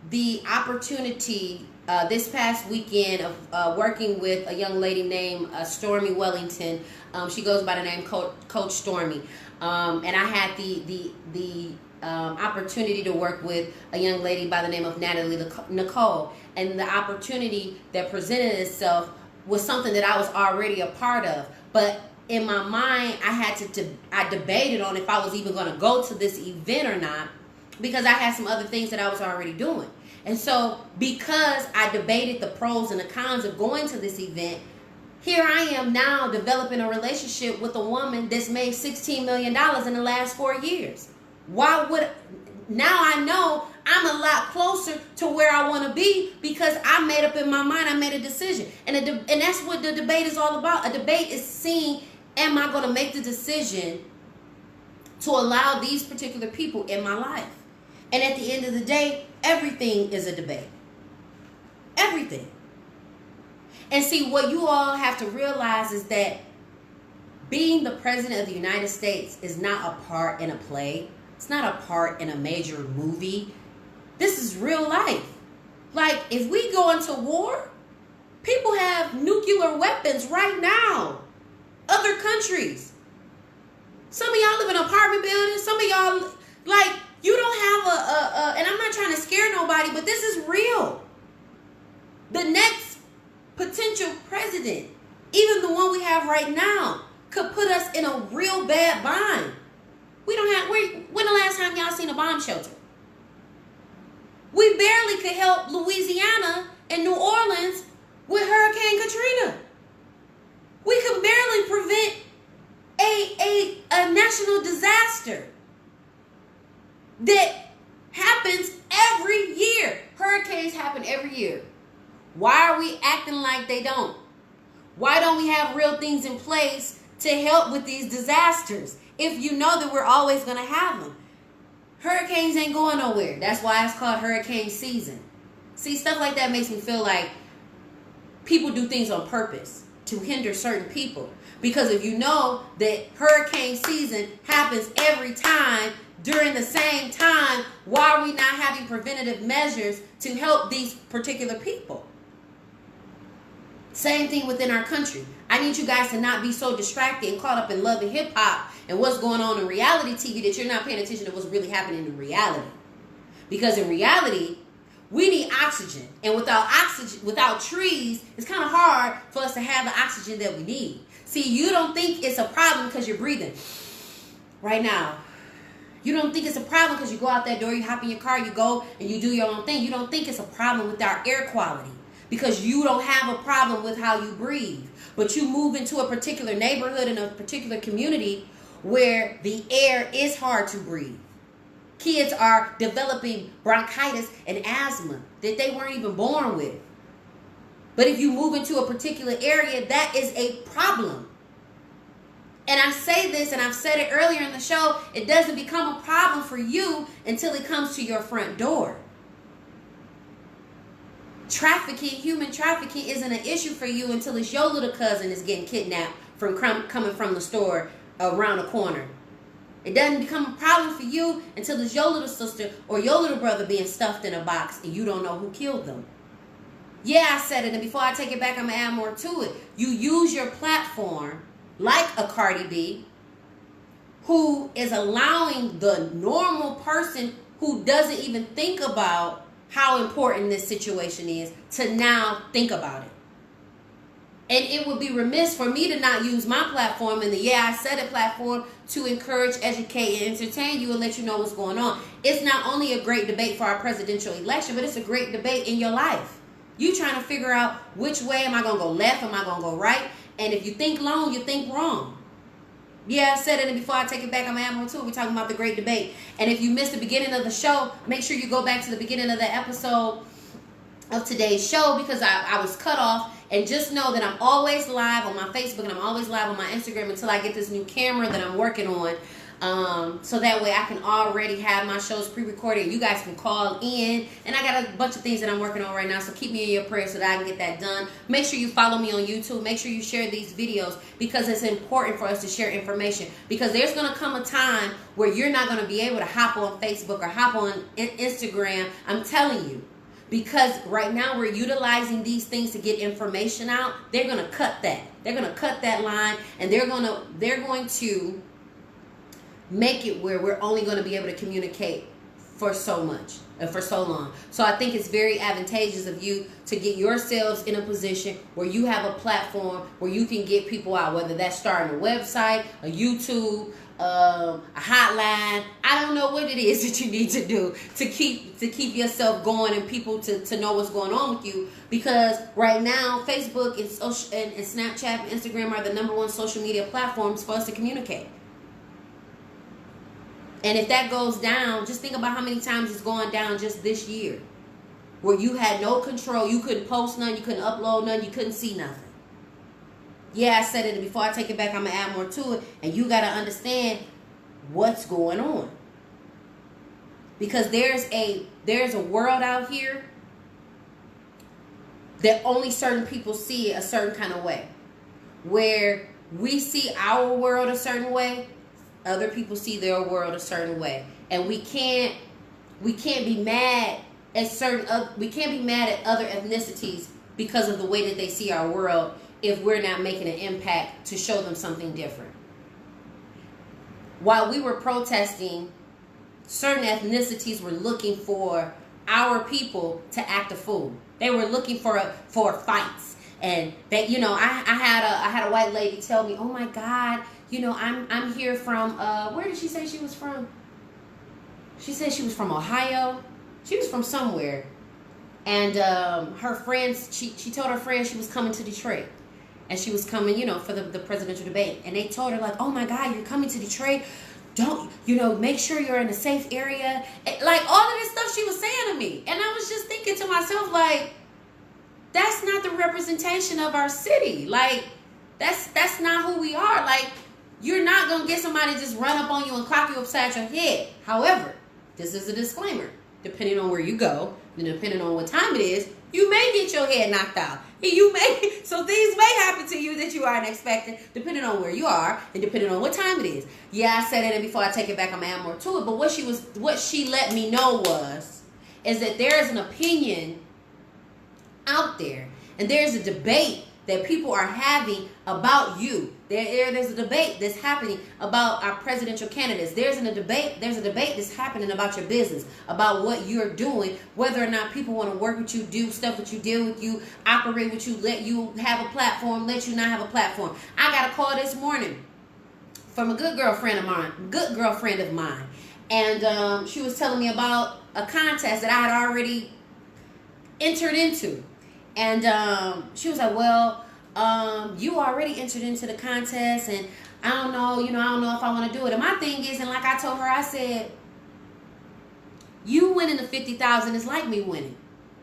the opportunity this past weekend of working with a young lady named Stormy Wellington. She goes by the name Coach Stormy. And I had the opportunity to work with a young lady by the name of Natalie Nicole. And the opportunity that presented itself was something that I was already a part of. But in my mind, I debated on if I was even going to go to this event or not, because I had some other things that I was already doing. And so because I debated the pros and the cons of going to this event, here I am now developing a relationship with a woman that's made $16 million in the last 4 years. Now I know I'm a lot closer to where I want to be because I made up in my mind, I made a decision. And that's what the debate is all about. A debate is seeing, am I going to make the decision to allow these particular people in my life? And at the end of the day, everything is a debate. Everything. And see, what you all have to realize is that being the president of the United States is not a part in a play. It's not a part in a major movie. This is real life. Like, if we go into war, people have nuclear weapons right now. other countries. Some of y'all live in apartment buildings. Some of y'all, like, you don't have and I'm not trying to scare nobody, but this is real. The next potential president, even the one we have right now, could put us in a real bad bind. We don't have, when the last time y'all seen a bomb shelter? We barely could help Louisiana and New Orleans with Hurricane Katrina. We can barely prevent a national disaster that happens every year. Hurricanes happen every year. Why are we acting like they don't? Why don't we have real things in place to help with these disasters if you know that we're always going to have them? Hurricanes ain't going nowhere. That's why it's called hurricane season. See, stuff like that makes me feel like people do things on purpose to hinder certain people. Because if you know that hurricane season happens every time during the same time, why are we not having preventative measures to help these particular people? Same thing within our country. I need you guys to not be so distracted and caught up in love and hip hop and what's going on in reality TV that you're not paying attention to what's really happening in reality. Because in reality, we need oxygen. And without oxygen, without trees, it's kind of hard for us to have the oxygen that we need. See, you don't think it's a problem because you're breathing right now. You don't think it's a problem because you go out that door, you hop in your car, you go and you do your own thing. You don't think it's a problem with our air quality because you don't have a problem with how you breathe. But you move into a particular neighborhood in a particular community where the air is hard to breathe. Kids are developing bronchitis and asthma that they weren't even born with. But if you move into a particular area, that is a problem. And I say this, and I've said it earlier in the show, it doesn't become a problem for you until it comes to your front door. Trafficking, human trafficking isn't an issue for you until it's your little cousin is getting kidnapped from coming from the store around the corner. It doesn't become a problem for you until it's your little sister or your little brother being stuffed in a box and you don't know who killed them. Yeah, I said it, and before I take it back, I'm going to add more to it. You use your platform like a Cardi B, who is allowing the normal person who doesn't even think about how important this situation is to now think about it. And it would be remiss for me to not use my platform and the Yeah I Said It platform to encourage, educate, and entertain you and let you know what's going on. It's not only a great debate for our presidential election, but it's a great debate in your life. You trying to figure out which way am I going to go left, am I going to go right? And if you think long, you think wrong. Yeah, I said it, and before I take it back, I'm going to add more to it. We're talking about the great debate. And if you missed the beginning of the show, make sure you go back to the beginning of the episode of today's show because I was cut off. And just know that I'm always live on my Facebook and I'm always live on my Instagram until I get this new camera that I'm working on. So that way I can already have my shows pre-recorded and you guys can call in. And I got a bunch of things that I'm working on right now, so keep me in your prayers so that I can get that done. Make sure you follow me on YouTube. Make sure you share these videos because it's important for us to share information. Because there's going to come a time where you're not going to be able to hop on Facebook or hop on Instagram. I'm telling you. Because right now we're utilizing these things to get information out. They're going to cut that. They're going to cut that line and they're going to make it where we're only going to be able to communicate for so much and for so long. So I think it's very advantageous of you to get yourselves in a position where you have a platform where you can get people out, whether that's starting a website, a YouTube, a hotline. I don't know what it is that you need to do to keep yourself going and people to know what's going on with you, because right now Facebook and Snapchat and Instagram are the #1 social media platforms for us to communicate. And if that goes down, just think about how many times it's gone down just this year where you had no control. You couldn't post none, you couldn't upload none, you couldn't see nothing. Yeah, I said it, and before I take it back, I'm going to add more to it. And you got to understand what's going on. Because there's a world out here that only certain people see a certain kind of way. Where we see our world a certain way, other people see their world a certain way. And we can't be mad at other ethnicities because of the way that they see our world if we're not making an impact to show them something different. While we were protesting, certain ethnicities were looking for our people to act a fool. They were looking for fights, and that, you know, I had a white lady tell me, "Oh my God, you know, I'm here from where did she say she was from? She said she was from Ohio. She was from somewhere, and her friends. She told her friends she was coming to Detroit, and she was coming, you know, for the presidential debate. And they told her, like, oh my God, you're coming to Detroit. Don't, you know, make sure you're in a safe area. Like, all of this stuff she was saying to me. And I was just thinking to myself, like, that's not the representation of our city. Like, that's not who we are. Like, you're not going to get somebody to just run up on you and clock you upside your head. However, this is a disclaimer. Depending on where you go, and depending on what time it is, you may get your head knocked out. So things may happen to you that you aren't expecting, depending on where you are and depending on what time it is. Yeah, I said it, and before I take it back, I'm gonna add more to it. But what she let me know is that there is an opinion out there, and there's a debate that people are having about you. There's a debate that's happening about our presidential candidates. There's a debate that's happening about your business, about what you're doing, whether or not people want to work with you, do stuff with you, deal with you, operate with you, let you have a platform, let you not have a platform. I got a call this morning from a good girlfriend of mine. And she was telling me about a contest that I had already entered into. And she was like, well, you already entered into the contest, and I don't know if I want to do it. And my thing is, and like I told her, I said, you winning the 50,000 is like me winning,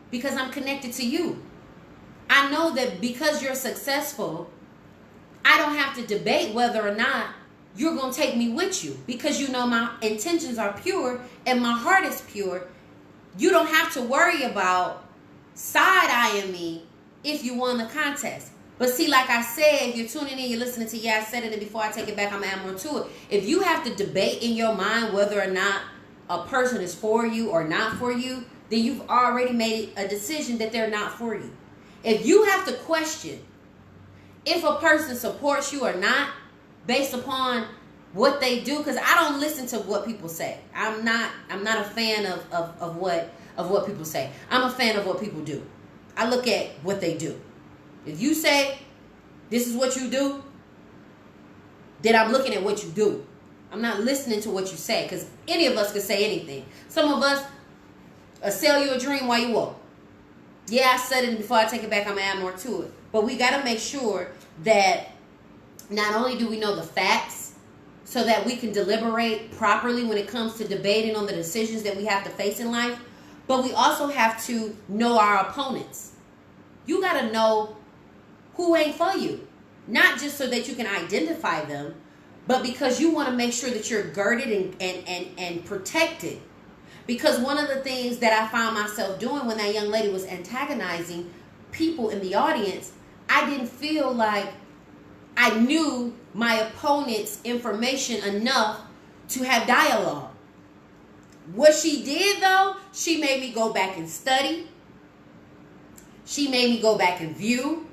because I'm connected to you. I know that because you're successful, I don't have to debate whether or not you're going to take me with you, because you know my intentions are pure and my heart is pure. You don't have to worry about side-eyeing me if you won the contest. But see, like I said, if you're tuning in, you're listening to, yeah, I said it, and before I take it back, I'm going to add more to it. If you have to debate in your mind whether or not a person is for you or not for you, then you've already made a decision that they're not for you. If you have to question if a person supports you or not based upon what they do, because I don't listen to what people say. I'm not a fan of what people say. I'm a fan of what people do. I look at what they do. If you say this is what you do, then I'm looking at what you do. I'm not listening to what you say, because any of us could say anything. Some of us sell you a dream while you walk. Yeah, I said it, and before I take it back, I'm going to add more to it. But we got to make sure that not only do we know the facts so that we can deliberate properly when it comes to debating on the decisions that we have to face in life, but we also have to know our opponents. You got to know who ain't for you. Not just so that you can identify them, but because you want to make sure that you're girded and protected. Because one of the things that I found myself doing when that young lady was antagonizing people in the audience, I didn't feel like I knew my opponent's information enough to have dialogue. What she did, though, she made me go back and study. She made me go back and view.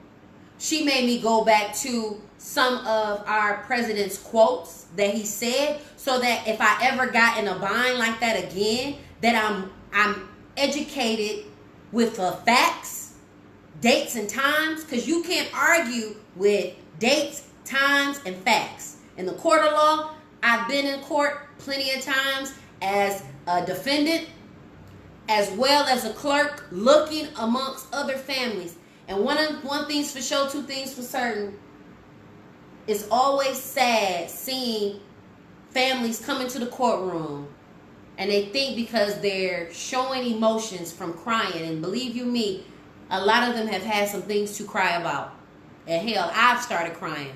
She made me go back to some of our president's quotes that he said, so that if I ever got in a bind like that again, that I'm educated with facts, dates, and times, because you can't argue with dates, times, and facts. In the court of law, I've been in court plenty of times as a defendant, as well as a clerk, looking amongst other families. And one thing's for sure, two things for certain. It's always sad seeing families come into the courtroom and they think because they're showing emotions from crying, and believe you me, a lot of them have had some things to cry about. And hell, I've started crying.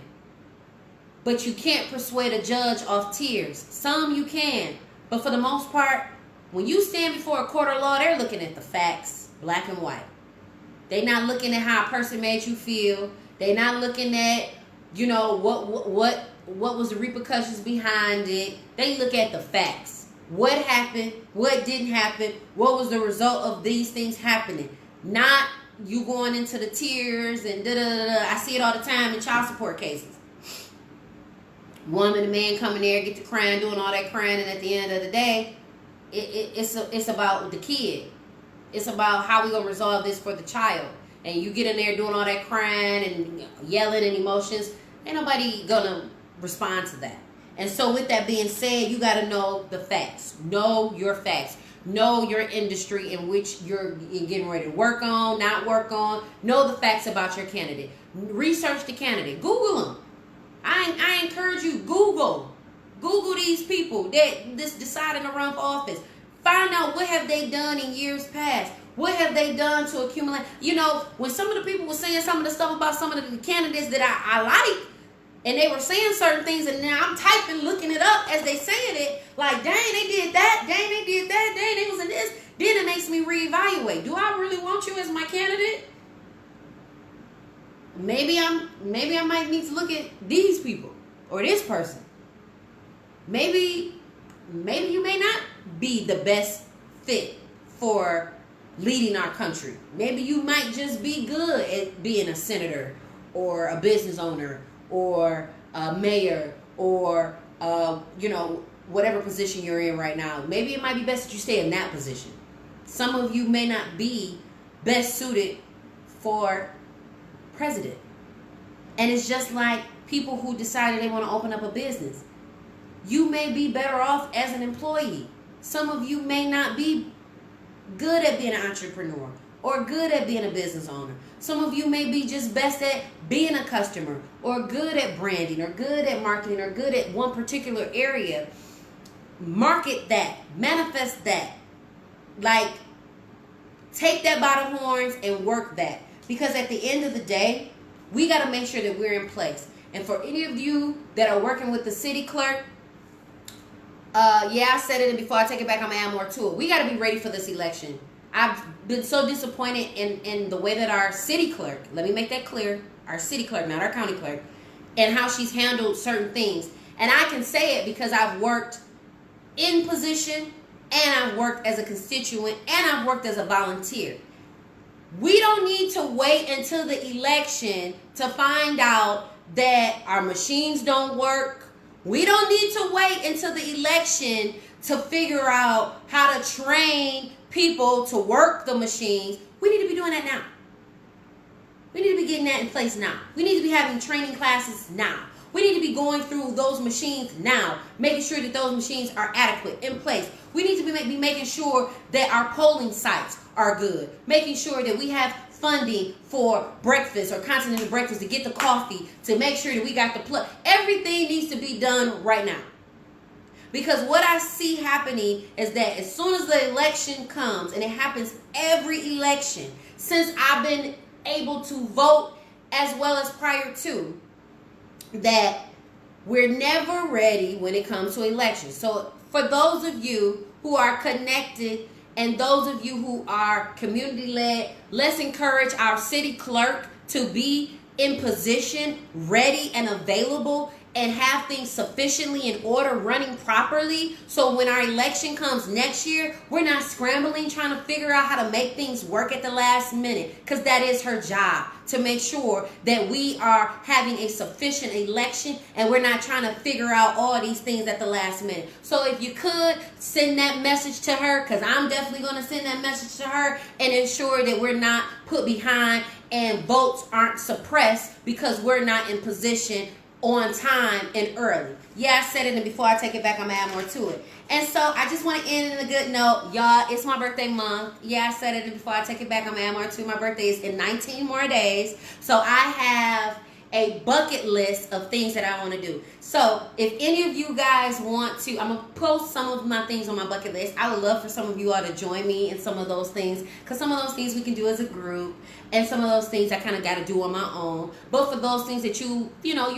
But you can't persuade a judge off tears. Some you can. But for the most part, when you stand before a court of law, they're looking at the facts, black and white. They're not looking at how a person made you feel. They're not looking at, you know, what was the repercussions behind it. They look at the facts. What happened? What didn't happen? What was the result of these things happening? Not you going into the tears and da da da da. I see it all the time in child support cases. Woman and man coming there, get to crying, doing all that crying, and at the end of the day, it's about the kid. It's about how we gonna resolve this for the child. And you get in there doing all that crying and yelling and emotions, ain't nobody gonna respond to that. And so with that being said, you gotta know the facts. Know your facts. Know your industry in which you're getting ready to work on, not work on. Know the facts about your candidate. Research the candidate. Google them. I encourage you, Google these people that just deciding to run for office. Find out what have they done in years past. What have they done to accumulate? You know, when some of the people were saying some of the stuff about some of the candidates that I like, and they were saying certain things, and now I'm typing, looking it up as they saying it, like, dang, they did that, dang, they did that, dang, they was in this. Then it makes me reevaluate. Do I really want you as my candidate? Maybe I might need to look at these people or this person. Maybe you may not be the best fit for leading our country. Maybe you might just be good at being a senator or a business owner or a mayor or whatever position you're in right now. Maybe it might be best that you stay in that position. Some of you may not be best suited for president. And it's just like people who decided they want to open up a business. You may be better off as an employee. Some of you may not be good at being an entrepreneur or good at being a business owner. Some of you may be just best at being a customer or good at branding or good at marketing or good at one particular area. Market that. Manifest that. Like, take that by the horns and work that. Because at the end of the day, we got to make sure that we're in place. And for any of you that are working with the city clerk, I said it, and before I take it back, I'm going to add more to it. We got to be ready for this election. I've been so disappointed in the way that our city clerk, let me make that clear, our city clerk, not our county clerk, and how she's handled certain things. And I can say it because I've worked in position, and I've worked as a constituent, and I've worked as a volunteer. We don't need to wait until the election to find out that our machines don't work. We don't need to wait until the election to figure out how to train people to work the machines. We need to be doing that now. We need to be getting that in place now. We need to be having training classes now. We need to be going through those machines now, making sure that those machines are adequate, in place. We need to be making sure that our polling sites are good, making sure that we have funding for breakfast or continental breakfast to get the coffee, to make sure that we got the plug. Everything needs to be done right now. Because what I see happening is that as soon as the election comes, and it happens every election, since I've been able to vote as well as prior to, that we're never ready when it comes to elections. So for those of you who are connected and those of you who are community-led, let's encourage our city clerk to be in position, ready and available, and have things sufficiently in order, running properly, so when our election comes next year, we're not scrambling trying to figure out how to make things work at the last minute, because that is her job, to make sure that we are having a sufficient election and we're not trying to figure out all these things at the last minute. So if you could send that message to her, because I'm definitely going to send that message to her, and ensure that we're not put behind and votes aren't suppressed because we're not in position on time and early. Yeah, I said it, and before I take it back, I'm going to add more to it. And so I just want to end in a good note. Y'all, it's my birthday month. Yeah, I said it, and before I take it back, I'm going to add more to it. My birthday is in 19 more days. So I have a bucket list of things that I want to do. So if any of you guys want to, I'm going to post some of my things on my bucket list. I would love for some of you all to join me in some of those things, because some of those things we can do as a group, and some of those things I kind of got to do on my own. But for those things that you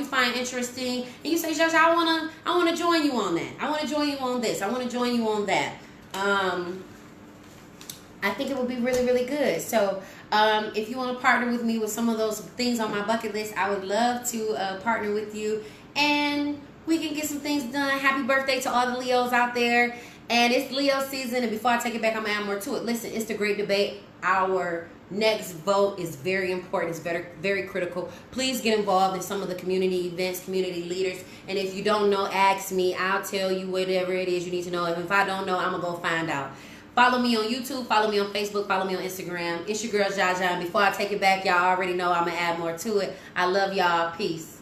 find interesting, and you say, Zsa Zsa, I want to join you on that. I want to join you on this. I want to join you on that. I think it would be really, really good. So if you want to partner with me with some of those things on my bucket list, I would love to partner with you, and we can get some things done. Happy birthday to all the Leos out there. And it's Leo season, and before I take it back, I'm going to add more to it. Listen, it's the Great Debate. Our next vote is very important. It's very, very critical. Please get involved in some of the community events, community leaders. And if you don't know, ask me. I'll tell you whatever it is you need to know. And if I don't know, I'm going to go find out. Follow me on YouTube. Follow me on Facebook. Follow me on Instagram. It's your girl, Zsa Zsa. And before I take it back, y'all already know I'm going to add more to it. I love y'all. Peace.